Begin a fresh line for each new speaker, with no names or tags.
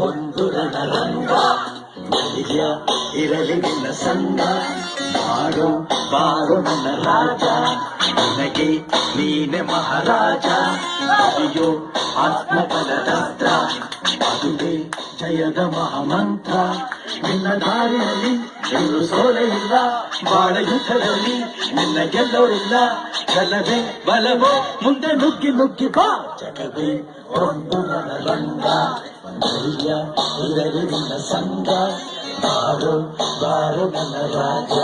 ಒಂದು ರಣರಂಗ ಧೈರ್ಯ ಇರಲಿ ನಿನ್ನ ಸಂಗ ಬಾರೋ ಬಾರೋ ನನ್ನ ರಾಜ ನಿನಗೆ ನೀನೆ ಮಹಾರಾಜ ಅಯ್ಯೋ ಆತ್ಮಬಲದಸ್ತ್ರ ಅದುವೇ ಜಯದ ಮಹಾಮಂತ್ರ ನಿನ್ನ ದಾರಿಯಲ್ಲಿ ಎಲ್ಲೂ ಸೋಲೆ ಇಲ್ಲ ಬಾಳ ಯುದ್ಧದಲ್ಲಿ ನಿನ್ನ ಗೆಲ್ಲೋರಿಲ್ಲ ಛಲವೇ ಬಲವೋ ಮುಂದೆ ನುಗ್ಗಿ ನುಗ್ಗಿ ಬಾ ಜಗವೇ ಒಂದು ರಣರಂಗ ಧೈರ್ಯ ಇರಲಿ ನಿನ್ನ ಸಂಗ ಬಾರೋ ಬಾರೋ ನನ್ನ ರಾಜ